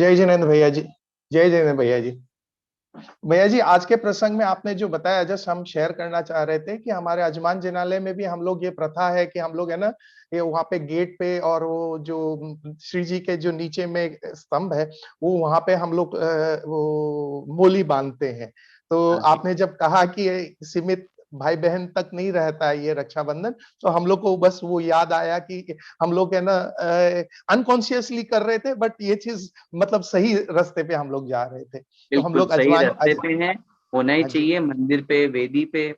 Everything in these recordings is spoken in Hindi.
जय जिनेन्द्र भैया जी। जय जिनेन्द्र भैया जी। भैया जी, आज के प्रसंग में आपने जो बताया, जस्ट हम शेयर करना चाह रहे थे कि हमारे अजमान जिनालय में भी हम लोग, ये प्रथा है कि हम लोग है ना, ये वहां पे गेट पे और वो जो श्री जी के जो नीचे में एक स्तंभ है, वो वहां पे हम लोग वो मोली बांधते हैं। तो हाँ जी। आपने जब कहा कि ये सीमित भाई बहन तक नहीं रहता है ये रक्षाबंधन, तो हम लोग को बस वो याद आया कि हम लोग है ना अनकॉन्शियसली कर रहे थे, बट ये चीज मतलब सही रास्ते पे हम लोग जा रहे थे। तो हम बिल्कुल लोग सही रास्ते पे हैं, होना ही हाँ जी। चाहिए मंदिर पे, वेदी पे।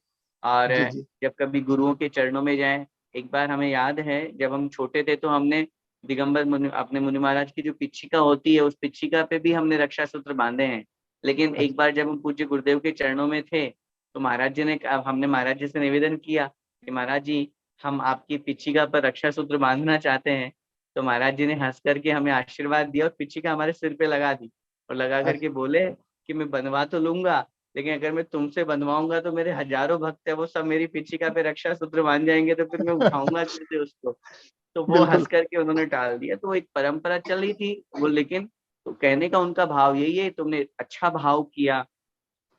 और जी जी। जब कभी गुरुओं के चरणों में जाएं। एक बार हमें याद है, जब हम छोटे थे तो हमने दिगंबर मुनि, अपने मुनि महाराज की जो पिच्छिका होती है, उस पिच्छिका पे भी हमने रक्षा सूत्र बांधे हैं। लेकिन एक अच्छा। बार जब हम पूज्य गुरुदेव के चरणों में थे, तो महाराज जी ने, हमने महाराज जी से निवेदन किया कि महाराज जी, हम आपकी पिच्छिका पर रक्षा सूत्र बांधना चाहते हैं। तो महाराज जी ने हंस करके हमें आशीर्वाद दिया और पिच्छिका हमारे सिर पे लगा दी, और लगा करके बोले कि मैं बनवा तो लूंगा, लेकिन अगर मैं तुमसे बनवाऊंगा तो मेरे हजारों भक्त है, वो सब मेरी पिच्छिका पे रक्षा सूत्र बांध जाएंगे, तो फिर मैं उठाऊंगा कैसे उसको। तो वो बिल्कुल। हंस करके उन्होंने टाल दिया। तो एक परंपरा चल रही थी वो, लेकिन तो कहने का उनका भाव यही है, तुमने अच्छा भाव किया।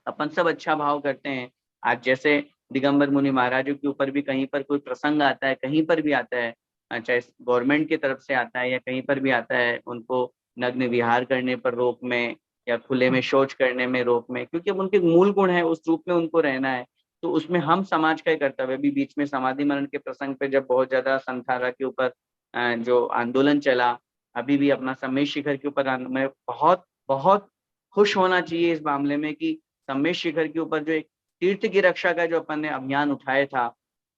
अपन सब अच्छा भाव करते हैं। आज जैसे दिगंबर मुनि महाराजों के ऊपर भी कहीं पर कोई प्रसंग आता है, कहीं पर भी आता है, चाहे गवर्नमेंट की तरफ से आता है या कहीं पर भी आता है, उनको नग्न विहार करने पर रोक में, या खुले में शौच करने में रोक में, क्योंकि अब उनके मूल गुण है, उस रूप में उनको रहना है। तो उसमें हम समाज का ही कर्तव्य। अभी बीच में समाधि मरण के प्रसंग पे जब बहुत ज्यादा संथारा के ऊपर जो आंदोलन चला, अभी भी अपना सम्मेद शिखर के ऊपर मैं बहुत बहुत खुश होना चाहिए इस मामले में कि सम्मेद शिखर के ऊपर जो एक तीर्थ की रक्षा का जो अपन ने अभियान उठाया था,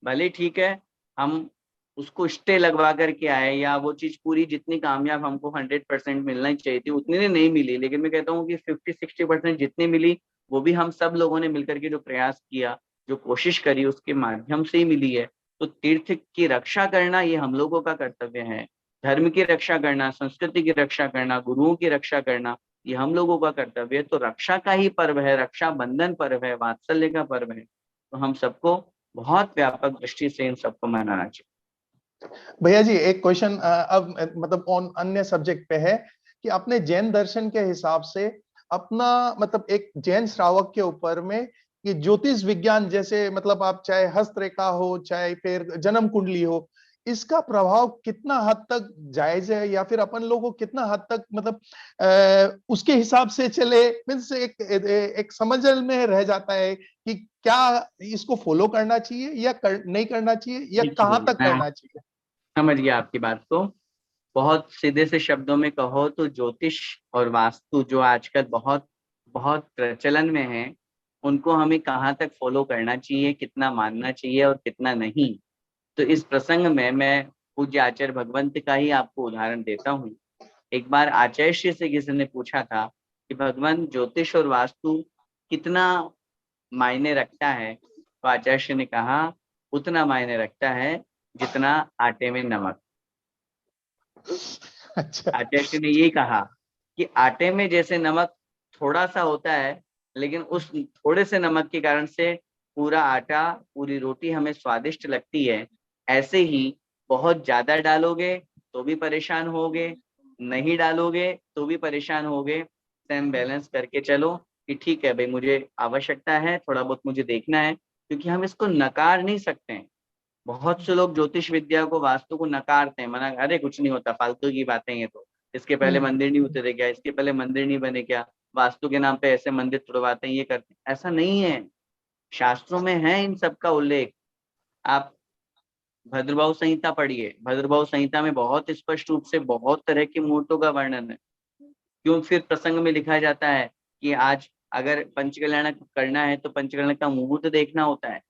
भले ठीक है हम उसको स्टे लगवा करके आए, या वो चीज पूरी जितनी कामयाब हमको 100% मिलना ही चाहिए थी उतनी नहीं मिली, लेकिन मैं कहता हूँ कि 50-60% जितनी मिली, वो भी हम सब लोगों ने मिलकर के जो प्रयास किया, जो कोशिश करी, उसके माध्यम से ही मिली है। तो तीर्थ की रक्षा करना ये हम लोगों का कर्तव्य है। धर्म की रक्षा करना, संस्कृति की रक्षा करना, गुरुओं की रक्षा करना, ये हम लोगों का कर्तव्य है। तो रक्षा का ही पर्व है, रक्षा बंधन पर्व है, वात्सल्य का पर्व है। तो हम सबको बहुत व्यापक दृष्टि से इन सबको मनाना चाहिए। भैया जी, एक क्वेश्चन अब मतलब ऑन अन्य सब्जेक्ट पे है कि अपने जैन दर्शन के हिसाब से अपना मतलब एक जैन श्रावक के ऊपर में कि ज्योतिष विज्ञान जैसे मतलब आप चाहे हस्तरेखा हो चाहे फिर जन्म कुंडली हो, इसका प्रभाव कितना हद तक जायज है, या फिर अपन लोगों को कितना हद तक मतलब उसके हिसाब से चले, मीन्स एक समझ में रह जाता है कि क्या इसको फॉलो करना चाहिए या नहीं करना चाहिए, या कहाँ देखिए, तक मैं करना चाहिए। समझ गया आपकी बात को। बहुत सीधे से शब्दों में कहो तो ज्योतिष और वास्तु जो आजकल बहुत बहुत प्रचलन में है, उनको हमें कहाँ तक फॉलो करना चाहिए, कितना मानना चाहिए और कितना नहीं। तो इस प्रसंग में मैं पूज्य आचार्य भगवंत का ही आपको उदाहरण देता हूँ। एक बार आचार्य श्री से किसी ने पूछा था कि भगवान, ज्योतिष और वास्तु कितना मायने रखता है? तो आचार्य श्री ने कहा, उतना मायने रखता है जितना आटे में नमक। अच्छा। आचार्य श्री ने ये कहा कि आटे में जैसे नमक थोड़ा सा होता है, लेकिन उस थोड़े से नमक के कारण से पूरा आटा, पूरी रोटी हमें स्वादिष्ट लगती है। ऐसे ही बहुत ज्यादा डालोगे तो भी परेशान होगे, नहीं डालोगे तो भी परेशान होगे। सेम बैलेंस करके चलो कि ठीक है भाई, मुझे आवश्यकता है, थोड़ा बहुत मुझे देखना है, क्योंकि हम इसको नकार नहीं सकते हैं। बहुत से लोग ज्योतिष विद्या को, वास्तु को नकारते हैं, मना, अरे कुछ नहीं होता, फालतू की बातें ये तो, इसके पहले हम्म। मंदिर नहीं उतरे क्या, इसके पहले मंदिर नहीं बने क्या, वास्तु के नाम पे ऐसे मंदिर तुड़वाते हैं, ये करते हैं। ऐसा नहीं है, शास्त्रों में है इन सब का उल्लेख। आप भद्रभाव संहिता पढ़िए, भद्रभाव संहिता में बहुत स्पष्ट रूप से बहुत तरह के मुहूर्तों का वर्णन है। क्यों फिर प्रसंग में लिखा जाता है कि आज अगर पंचकल्याण करना है तो पंचकल्याण का मुहूर्त देखना होता है।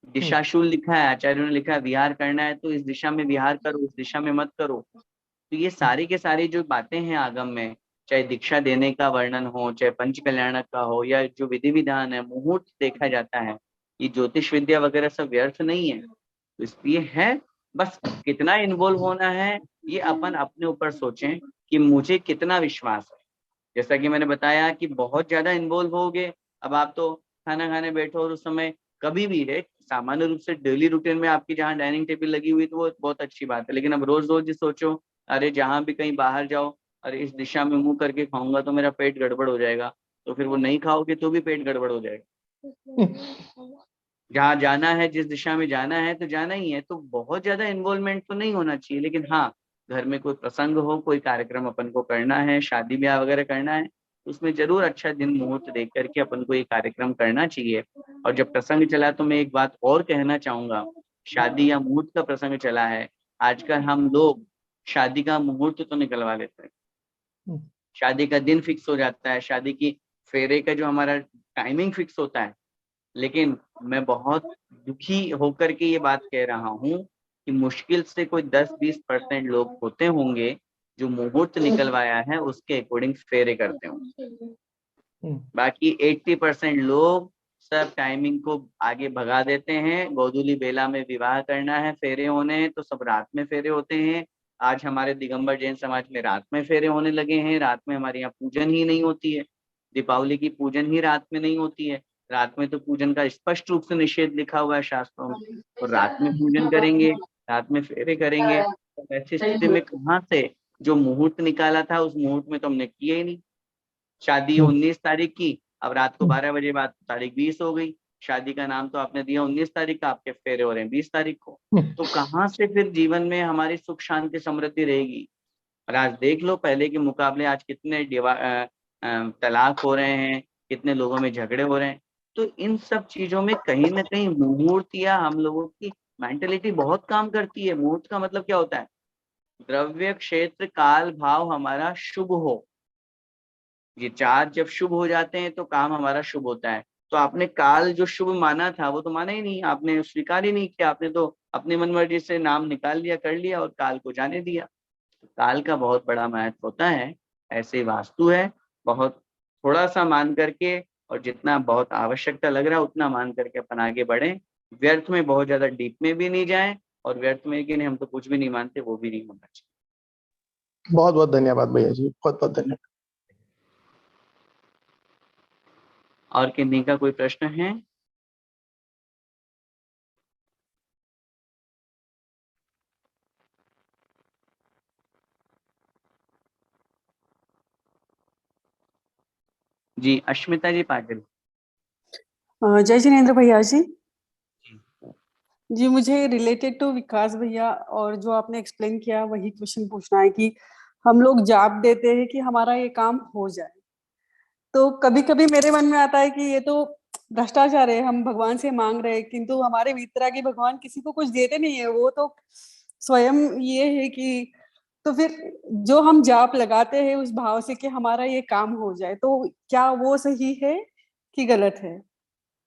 दिशाशूल लिखा है, आचार्यों ने लिखा है, विहार करना है तो इस दिशा में विहार करो, उस दिशा में मत करो। तो ये सारी के सारी जो बातें हैं आगम में, चाहे दीक्षा देने का वर्णन हो, चाहे पंच कल्याण का हो, या जो विधि विधान है, मुहूर्त देखा जाता है। ये ज्योतिष विद्या वगैरह सब व्यर्थ नहीं है। तो इसलिए है, बस कितना इन्वॉल्व होना है ये अपन अपने ऊपर सोचें कि मुझे कितना विश्वास है। जैसा कि मैंने बताया कि बहुत ज्यादा इन्वॉल्व हो गए, अब आप तो खाना खाने बैठो और उस समय कभी भी है, सामान्य रूप से डेली रूटीन में आपकी जहाँ डाइनिंग टेबल लगी हुई तो वो बहुत अच्छी बात है, लेकिन अब रोज रोज ही सोचो, अरे जहां भी कहीं बाहर जाओ अरे इस दिशा में मुंह करके खाऊंगा तो मेरा पेट गड़बड़ हो जाएगा, तो फिर वो नहीं खाओगे तो भी पेट गड़बड़ हो जाएगा। जहाँ जाना है, जिस दिशा में जाना है तो जाना ही है। तो बहुत ज्यादा इन्वॉल्वमेंट तो नहीं होना चाहिए, लेकिन हाँ, घर में कोई प्रसंग हो, कोई कार्यक्रम अपन को करना है, शादी ब्याह वगैरह करना है, तो उसमें जरूर अच्छा दिन मुहूर्त देख करके अपन को ये कार्यक्रम करना चाहिए। और जब प्रसंग चला तो मैं एक बात और कहना चाहूंगा, शादी या मुहूर्त का प्रसंग चला है, आजकल हम लोग शादी का मुहूर्त तो निकलवा लेते हैं, शादी का दिन फिक्स हो जाता है, शादी की फेरे का जो हमारा टाइमिंग फिक्स होता है, लेकिन मैं बहुत दुखी होकर के ये बात कह रहा हूँ कि मुश्किल से कोई 10-20% लोग होते होंगे जो मुहूर्त निकलवाया है उसके अकॉर्डिंग फेरे करते होंगे। बाकी 80% लोग सब टाइमिंग को आगे भगा देते हैं। गोधूली बेला में विवाह करना है, फेरे होने हैं, तो सब रात में फेरे होते हैं। आज हमारे दिगंबर जैन समाज में रात में फेरे होने लगे हैं। रात में हमारे यहाँ पूजन ही नहीं होती है, दीपावली की पूजन ही रात में नहीं होती है। रात में तो पूजन का स्पष्ट रूप से निषेध लिखा हुआ है शास्त्रों में, और रात में पूजन करेंगे, रात में फेरे करेंगे, तो ऐसी स्थिति में कहाँ से जो मुहूर्त निकाला था उस मुहूर्त में तो हमने किया ही नहीं। शादी 19 तारीख की, अब रात को 12 बजे बाद तारीख 20 हो गई, शादी का नाम तो आपने दिया 19 तारीख का, आपके फेरे हो रहे हैं 20 तारीख को, तो कहाँ से फिर जीवन में हमारी सुख शांति समृद्धि रहेगी। और आज देख लो, पहले के मुकाबले आज कितने तलाक हो रहे हैं, कितने लोगों में झगड़े हो रहे हैं। तो इन सब चीजों में कहीं ना कहीं मुहूर्त या हम लोगों की मेंटेलिटी बहुत काम करती है। मुहूर्त का मतलब क्या होता है? द्रव्य, क्षेत्र, काल, भाव हमारा शुभ हो। ये चार जब शुभ हो जाते हैं तो काम हमारा शुभ होता है। तो आपने काल जो शुभ माना था वो तो माना ही नहीं, आपने स्वीकार ही नहीं किया, आपने तो अपनी मनमर्जी से नाम निकाल लिया, कर लिया और काल को जाने दिया। काल का बहुत बड़ा महत्व होता है। ऐसे वास्तु है, बहुत थोड़ा सा मान करके और जितना बहुत आवश्यकता लग रहा है उतना मान करके अपन आगे बढ़े, व्यर्थ में बहुत ज्यादा डीप में भी नहीं जाए, और व्यर्थ में कि नहीं हम तो कुछ भी नहीं मानते वो भी नहीं होना चाहिए। बहुत बहुत धन्यवाद भैया जी, बहुत बहुत धन्यवाद। और किन्हीं का कोई प्रश्न है? जी, अश्मिता जी पाटिल। जय जिनेंद्र भैया जी। जी, मुझे रिलेटेड टू विकास भैया और जो आपने एक्सप्लेन किया वही क्वेश्चन पूछना है कि हम लोग जाप देते हैं कि हमारा ये काम हो जाए, तो कभी कभी मेरे मन में आता है कि ये तो भ्रष्टाचार है, हम भगवान से मांग रहे हैं किंतु हमारे वीतरागी भगवान किसी को कुछ देते नहीं है, वो तो स्वयं ये है कि, तो फिर जो हम जाप लगाते हैं उस भाव से कि हमारा ये काम हो जाए, तो क्या वो सही है कि गलत है?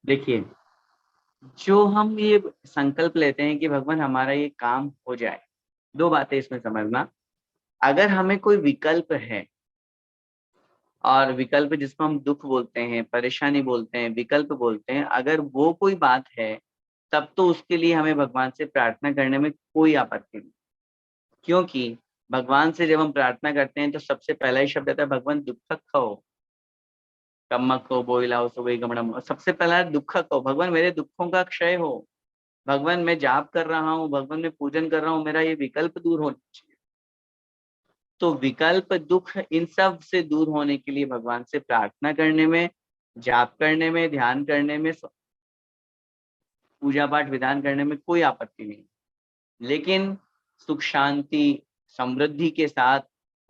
देखिए, जो हम ये संकल्प लेते हैं कि भगवान हमारा ये काम हो जाए, दो बातें इसमें समझना। अगर हमें कोई विकल्प है, और विकल्प जिसको हम दुख बोलते हैं, परेशानी बोलते हैं, विकल्प बोलते हैं, अगर वो कोई बात है, तब तो उसके लिए हमें भगवान से प्रार्थना करने में कोई आपत्ति नहीं। क्योंकि भगवान से जब हम प्रार्थना करते हैं तो सबसे पहला ही शब्द आता है भगवान दुखक हो, कम्मक हो, बोइलाओ सुबह गमड़म, सबसे पहला दुखक हो, भगवान मेरे दुखों का क्षय हो, भगवान मैं जाप कर रहा हूँ, भगवान मैं पूजन कर रहा हूँ, मेरा ये विकल्प दूर होना चाहिए। तो विकल्प, दुख, इन सब से दूर होने के लिए भगवान से प्रार्थना करने में, जाप करने में, ध्यान करने में, पूजा पाठ विधान करने में कोई आपत्ति नहीं। लेकिन सुख शांति समृद्धि के साथ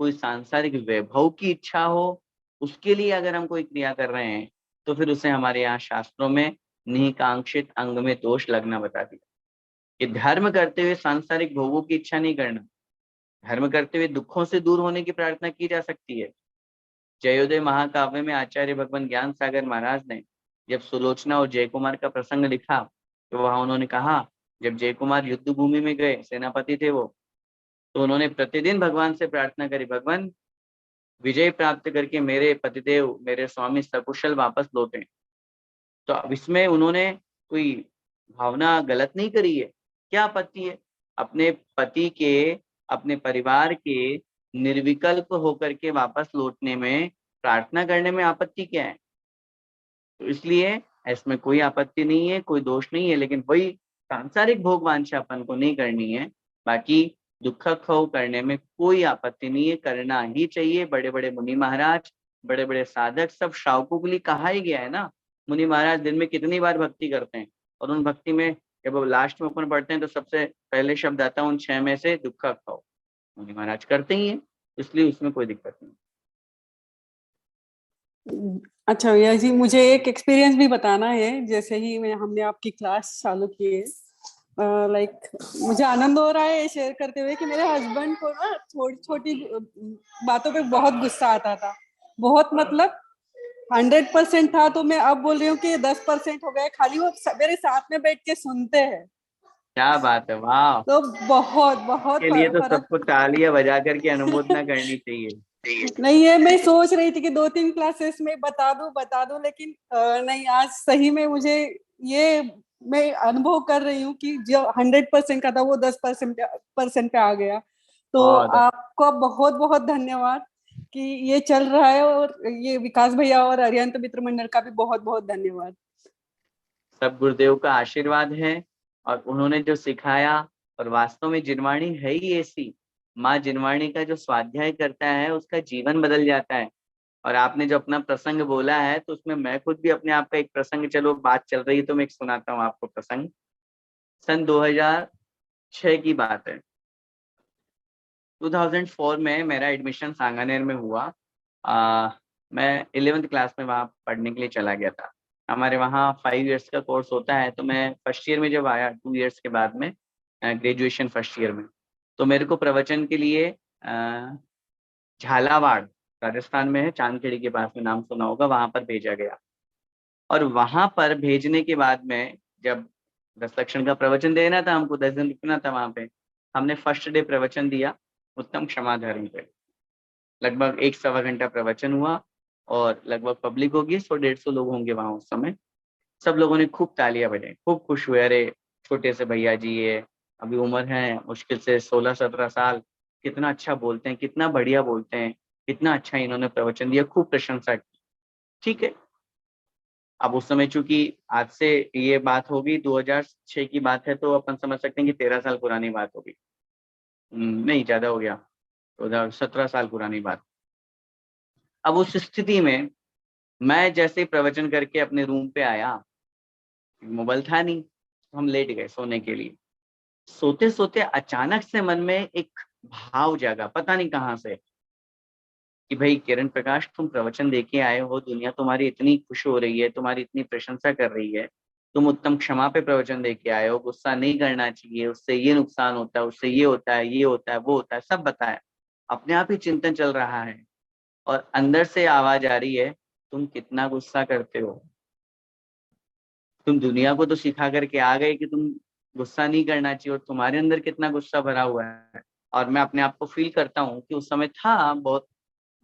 कोई सांसारिक वैभव की इच्छा हो, उसके लिए अगर हम कोई क्रिया कर रहे हैं, तो फिर उसे हमारे यहाँ शास्त्रों में निकांक्षित अंग में दोष लगना बता दिया कि धर्म करते हुए सांसारिक भोगों की इच्छा नहीं करना, धर्म करते हुए दुखों से दूर होने की प्रार्थना की जा सकती है। जयोदय महाकाव्य में आचार्य भगवान ज्ञान सागर महाराज ने जब सुलोचना और जयकुमार का प्रसंग लिखा, तो वहां उन्होंने कहा, जब जयकुमार युद्ध भूमि में गए, सेनापति थे वो, तो उन्होंने प्रतिदिन भगवान से प्रार्थना करी, भगवान विजय प्राप्त करके मेरे पतिदेव, मेरे स्वामी सकुशल वापस लौटे। तो अब इसमें उन्होंने कोई भावना गलत नहीं करी है, क्या आपत्ति है? अपने पति के, अपने परिवार के निर्विकल्प होकर के वापस लौटने में, प्रार्थना करने में आपत्ति क्या है? तो इसलिए इसमें कोई आपत्ति नहीं है, कोई दोष नहीं है, लेकिन वही सांसारिक भोग वांछा अपन को नहीं करनी है। बाकी दुख खो करने में कोई आपत्ति नहीं है, करना ही चाहिए। बड़े बड़े मुनि महाराज, बड़े बड़े साधक, सब श्रावकों के लिए कहा ही गया है ना। मुनि महाराज दिन में कितनी बार भक्ति करते हैं, और उन भक्ति में जब वो लास्ट में अपन पढ़ते हैं तो सबसे पहले शब्द आता है उन 6 में से, दुख खाओ। मुनि महाराज करते ही हैं, इसलिए उसमें कोई दिक्कत नहीं। अच्छा भैया जी, मुझे एक एक्सपीरियंस भी बताना है। जैसे ही हमने आपकी क्लास चालू की है, लाइक मुझे आनंद हो रहा है शेयर करते हुए कि मेरे हस्बैंड को ना छोटी छोटी बातों पे बहुत गुस्सा आता था, बहुत, मतलब 100% था, तो मैं अब बोल रही हूँ कि 10% हो गए। खाली वो मेरे साथ में बैठ के सुनते हैं, क्या बात है, वाह। तो बहुत बहुत के लिए तो फर्क। सबको तालियां बजा करके अनुमोदना करनी चाहिए। नहीं, ये मैं सोच रही थी कि 2-3 क्लासेस में बता दूं, लेकिन नहीं, आज सही में मुझे ये मैं अनुभव कर रही हूँ कि जो 100% का था वो 10% पे आ गया। तो बहुत आपका बहुत बहुत धन्यवाद कि ये चल रहा है, और ये विकास भैया और अरिहंत मित्र मंडल का भी बहुत बहुत धन्यवाद। सब गुरुदेव का आशीर्वाद है, और उन्होंने जो सिखाया, और वास्तव में जिनवाणी है ही ऐसी। माँ जिनवाणी का जो स्वाध्याय करता है उसका जीवन बदल जाता है। और आपने जो अपना प्रसंग बोला है, तो उसमें मैं खुद भी अपने आप का एक प्रसंग, चलो बात चल रही है तो मैं एक सुनाता हूँ आपको प्रसंग। सन 2006 की बात है। 2004 में मेरा एडमिशन सांगानेर में हुआ। मैं 11th क्लास में वहाँ पढ़ने के लिए चला गया था। हमारे वहाँ 5 इयर्स का कोर्स होता है, तो मैं फर्स्ट ईयर में जब आया, 2 इयर्स के बाद में ग्रेजुएशन फर्स्ट ईयर में, तो मेरे को प्रवचन के लिए झालावाड़, राजस्थान में है, चांदखेड़ी के पास में, नाम सुना होगा, वहां पर भेजा गया। और वहां पर भेजने के बाद में जब 10 लक्षण का प्रवचन देना था हमको, 10 दिन रुकना था वहां पे, हमने फर्स्ट डे प्रवचन दिया उत्तम क्षमाधारण पे। लगभग 1-1.25 घंटा प्रवचन हुआ, और लगभग पब्लिक होगी 100-150 लोग होंगे वहां उस समय। सब लोगों ने खूब तालियां बजाई, खूब खुश हुए। अरे छोटे से भैया जी, ये अभी उम्र है मुश्किल से 16-17 साल, कितना अच्छा बोलते हैं, कितना बढ़िया बोलते हैं, कितना अच्छा इन्होंने प्रवचन दिया, खूब प्रशंसा की। ठीक है, अब उस समय चूंकि आज से ये बात होगी, 2006 की बात है, तो अपन समझ सकते हैं कि 13 साल पुरानी बात होगी। नहीं, ज्यादा हो गया, 17 साल पुरानी बात। अब उस स्थिति में मैं जैसे ही प्रवचन करके अपने रूम पे आया, मोबाइल था नहीं, तो हम लेट गए सोने के लिए। सोते सोते अचानक से मन में एक भाव जागा, पता नहीं कहाँ से, कि भाई किरण प्रकाश, तुम प्रवचन देके आए हो, दुनिया तुम्हारी इतनी खुश हो रही है, तुम्हारी इतनी प्रशंसा कर रही है, तुम उत्तम क्षमा पे प्रवचन देके आए हो, गुस्सा नहीं करना चाहिए, उससे ये नुकसान होता है, उससे ये होता है, ये होता है, वो होता है, सब बताया। अपने आप ही चिंतन चल रहा है, और अंदर से आवाज आ रही है, तुम कितना गुस्सा करते हो। तुम दुनिया को तो सिखा करके आ गए कि तुम गुस्सा नहीं करना चाहिए, और तुम्हारे अंदर कितना गुस्सा भरा हुआ है। और मैं अपने आप को फील करता हूँ कि उस समय था, बहुत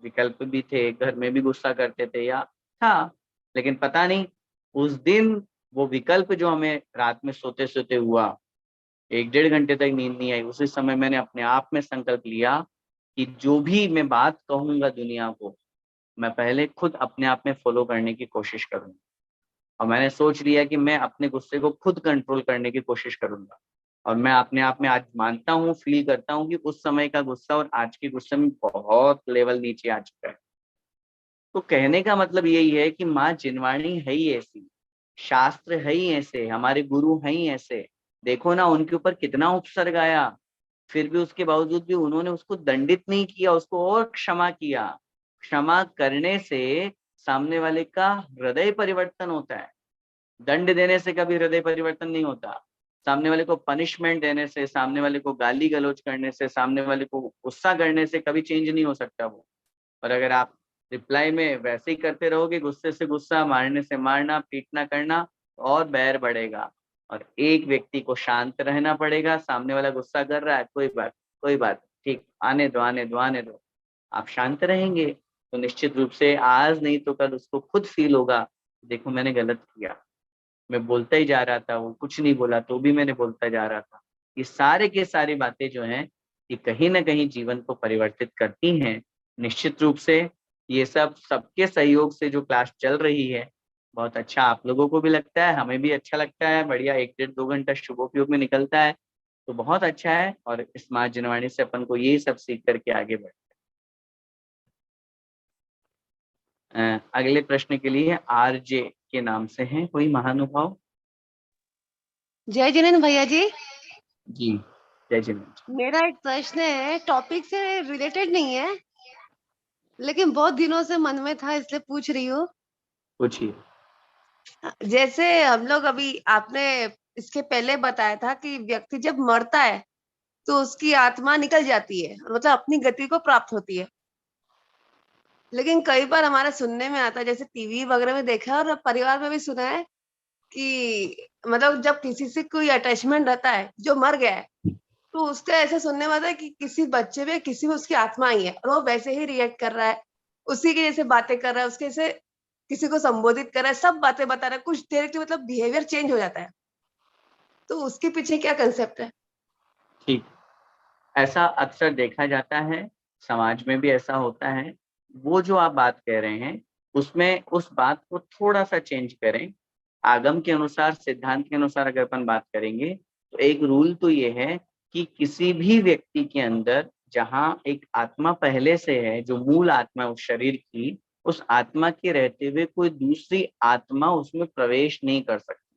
विकल्प भी थे, घर में भी गुस्सा करते थे या था, लेकिन पता नहीं उस दिन वो विकल्प जो हमें रात में सोते सोते हुआ, 1-1.5 घंटे तक नींद नहीं आई, उसी समय मैंने अपने आप में संकल्प लिया कि जो भी मैं बात कहूंगा दुनिया को, मैं पहले खुद अपने आप में फॉलो करने की कोशिश करूंगा। और मैंने सोच लिया कि मैं अपने गुस्से को खुद कंट्रोल करने की कोशिश करूंगा। और मैं अपने आप में आज मानता हूँ, फील करता हूँ कि उस समय का गुस्सा और आज के गुस्से में बहुत लेवल नीचे आ चुका है। तो कहने का मतलब यही है कि माँ जिनवाणी है ही ऐसी, शास्त्र है ही ऐसे, हमारे गुरु हैं ही ऐसे। देखो ना, उनके ऊपर कितना उपसर्ग आया, फिर भी उसके बावजूद भी उन्होंने उसको दंडित नहीं किया, उसको और क्षमा किया। क्षमा करने से सामने वाले का हृदय परिवर्तन होता है, दंड देने से कभी हृदय परिवर्तन नहीं होता। सामने वाले को पनिशमेंट देने से, सामने वाले को गाली गलौज करने से, सामने वाले को गुस्सा करने से कभी चेंज नहीं हो सकता वो। और अगर आप रिप्लाई में वैसे ही करते रहोगे, गुस्से से गुस्सा, मारने से मारना, पीटना करना, और बैर बढ़ेगा। और एक व्यक्ति को शांत रहना पड़ेगा, सामने वाला गुस्सा कर रहा है, कोई बात, ठीक, आने दो आने दो आने दो। आप शांत रहेंगे तो निश्चित रूप से आज नहीं तो कल उसको खुद फील होगा, देखो मैंने गलत किया, मैं बोलता ही जा रहा था, वो कुछ नहीं बोला तो भी मैंने बोलता जा रहा था। ये सारे के सारी बातें जो हैं, ये कहीं ना कहीं जीवन को परिवर्तित करती हैं। निश्चित रूप से ये सब सबके सहयोग से जो क्लास चल रही है, बहुत अच्छा आप लोगों को भी लगता है, हमें भी अच्छा लगता है, बढ़िया 1-1.5-2 घंटा शुभोपयोग में निकलता है। तो बहुत अच्छा है, और इस माँ जनवाणी से अपन को यही सब सीख करके आगे बढ़े। अगले प्रश्न के लिए आरजे के नाम से हैं कोई महानुभाव? जय जिनेन्द्र भैया जी। जी जय जिनेन्द्र। मेरा एक प्रश्न है, टॉपिक से रिलेटेड नहीं है, लेकिन बहुत दिनों से मन में था, इसलिए पूछ रही हूँ। पूछिए। जैसे हम लोग अभी, आपने इसके पहले बताया था कि व्यक्ति जब मरता है तो उसकी आत्मा निकल जाती है, मतलब अपनी गति को प्राप्त होती है। लेकिन कई बार हमारे सुनने में आता है, जैसे टीवी वगैरह में देखा है और परिवार में भी सुना है कि मतलब जब किसी से कोई अटैचमेंट रहता है जो मर गया है, तो उसका ऐसा सुनने में आता है कि किसी बच्चे में किसी में उसकी आत्मा आई है और वो वैसे ही रिएक्ट कर रहा है, उसी के जैसे बातें कर रहा है, उसके जैसे किसी को संबोधित कर रहा है, सब बातें बता रहा है, कुछ देर के मतलब बिहेवियर चेंज हो जाता है। तो उसके पीछे क्या कंसेप्ट है? ठीक, ऐसा अक्सर देखा जाता है, समाज में भी ऐसा होता है। वो जो आप बात कह रहे हैं उसमें उस बात को थोड़ा सा चेंज करें। आगम के अनुसार, सिद्धांत के अनुसार अगर अपन बात करेंगे तो एक रूल तो ये है कि किसी भी व्यक्ति के अंदर जहां एक आत्मा पहले से है, जो मूल आत्मा उस शरीर की, उस आत्मा के रहते हुए कोई दूसरी आत्मा उसमें प्रवेश नहीं कर सकती।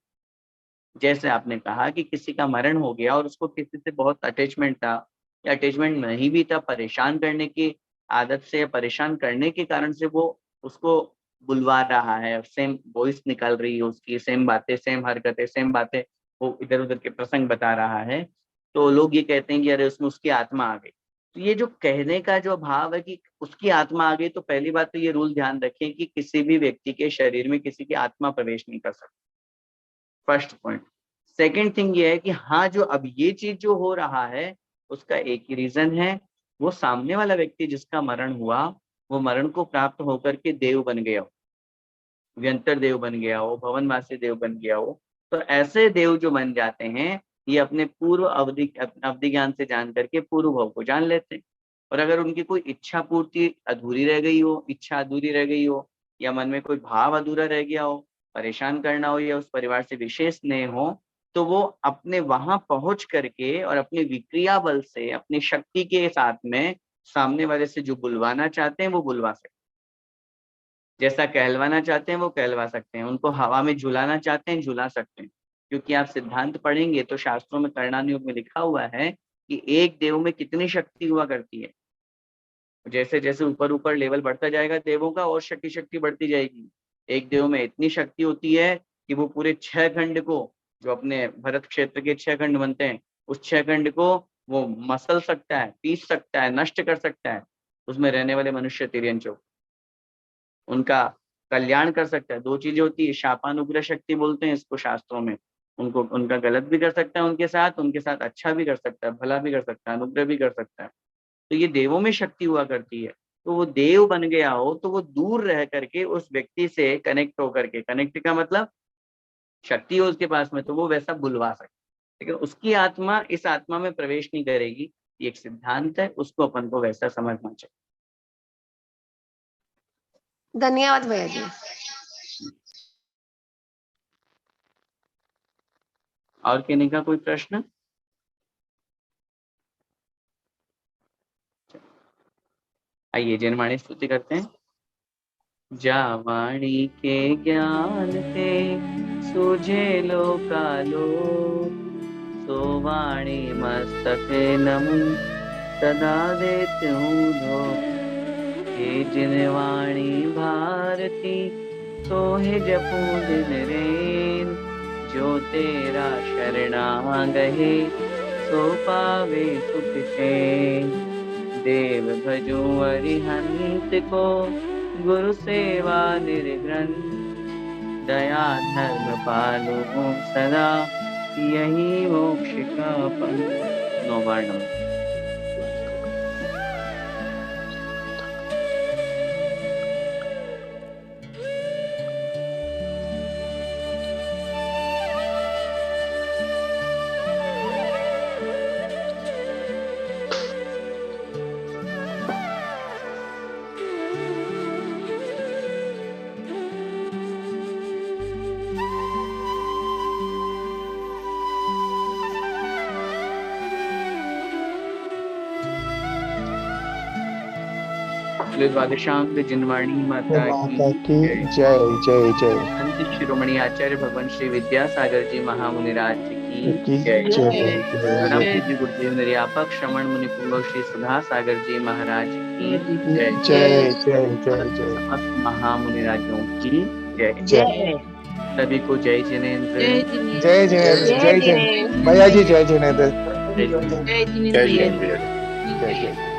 जैसे आपने कहा कि किसी का मरण हो गया और उसको किसी से बहुत अटैचमेंट था, या अटैचमेंट नहीं भी था, परेशान करने की आदत से या परेशान करने के कारण से वो उसको बुलवा रहा है, सेम वॉइस निकल रही है उसकी, सेम बातें, सेम हरकतें, सेम बातें, वो इधर उधर के प्रसंग बता रहा है, तो लोग ये कहते हैं कि अरे उसमें उसकी आत्मा आ गई। तो ये जो कहने का जो भाव है कि उसकी आत्मा आ गई, तो पहली बात तो ये रूल ध्यान रखें कि किसी भी व्यक्ति के शरीर में किसी की आत्मा प्रवेश नहीं कर सकती, फर्स्ट पॉइंट। सेकेंड थिंग ये है कि हाँ, जो अब ये चीज जो हो रहा है उसका एक ही रीजन है, वो सामने वाला व्यक्ति जिसका मरण हुआ, वो मरण को प्राप्त होकर के देव बन गया हो, व्यंतर देव बन गया हो, भवनवासी देव बन गया हो। तो ऐसे देव जो बन जाते हैं, ये अपने पूर्व अवधि ज्ञान से जान करके पूर्व भव को जान लेते हैं। और अगर उनकी कोई इच्छा पूर्ति अधूरी रह गई हो, इच्छा अधूरी रह गई हो, या मन में कोई भाव अधूरा रह गया हो, परेशान करना हो, या उस परिवार से विशेष स्नेह हो, तो वो अपने वहां पहुंच करके और अपने विक्रिया बल से, अपनी शक्ति के साथ में सामने वाले से जो बुलवाना चाहते हैं वो बुलवा सकते हैं, जैसा कहलवाना चाहते हैं वो कहलवा सकते हैं, उनको हवा में झुलाना चाहते हैं झुला सकते हैं। क्योंकि आप सिद्धांत पढ़ेंगे तो शास्त्रों में, करणानुयोग में लिखा हुआ है कि एक देव में कितनी शक्ति हुआ करती है। जैसे जैसे ऊपर ऊपर लेवल बढ़ता जाएगा देवों का, और शक्ति बढ़ती जाएगी। एक देव में इतनी शक्ति होती है कि वो पूरे 6 खंड को, जो अपने भरत क्षेत्र के 6 खंड बनते हैं, उस 6 खंड को वो मसल सकता है, पीस सकता है, नष्ट कर सकता है। उसमें रहने वाले मनुष्य तिर्यंचो, उनका कल्याण कर सकता है। 2 चीजें होती है, शापानुग्रह शक्ति बोलते हैं इसको शास्त्रों में। उनको, उनका गलत भी कर सकता है उनके साथ अच्छा भी कर सकता है, भला भी कर सकता है, अनुग्रह भी कर सकता है। तो ये देवों में शक्ति हुआ करती है। तो वो देव बन गया हो तो वो दूर रह करके उस व्यक्ति से कनेक्ट होकर के, कनेक्ट का मतलब शक्ति हो उसके पास में, तो वो वैसा बुलवा सकता है। लेकिन उसकी आत्मा इस आत्मा में प्रवेश नहीं करेगी। ये एक सिद्धांत है, उसको अपन को वैसा समझना चाहिए। धन्यवाद भैया जी। और कहने का कोई प्रश्न? आइए जनवाणी स्तुति करते हैं। जावाणी के ज्ञान ते सूझे लोकालो, सोवाणी मस्तक नमु सदा देते हूँ धो। हे जिनवाणी भारती तो हे जपू दिन रेन, जो तेरा शरणा गहे सो पावे सुख चैन। देव भजो अरिहंत को गुरु सेवा निर्ग्रंथ, दया धर्म पालो सदा यही मोक्ष का पंथ। नौबार नमः। द्वादशांक जिनवाणी माता माता की की जय। जय जय जय संत शिरोमणि आचार्य भगवान श्री विद्यासागर जी महामुनिराज की की जय। जय जय परम जय पूज्य गुरुदेव निर्यापक श्रवण मुनि पुंगव श्री सुधा सागर जी महाराज की जय। जय जय जय जय समस्त महामुनिराजों की जय। जय सभी को जय जिनेन्द्र। जय जिनेन्द्र जय जय भैया जी जय जिनेन्द्र जय जिनेन्द्र। जय जिनेन्द्र भैया जी। जय जय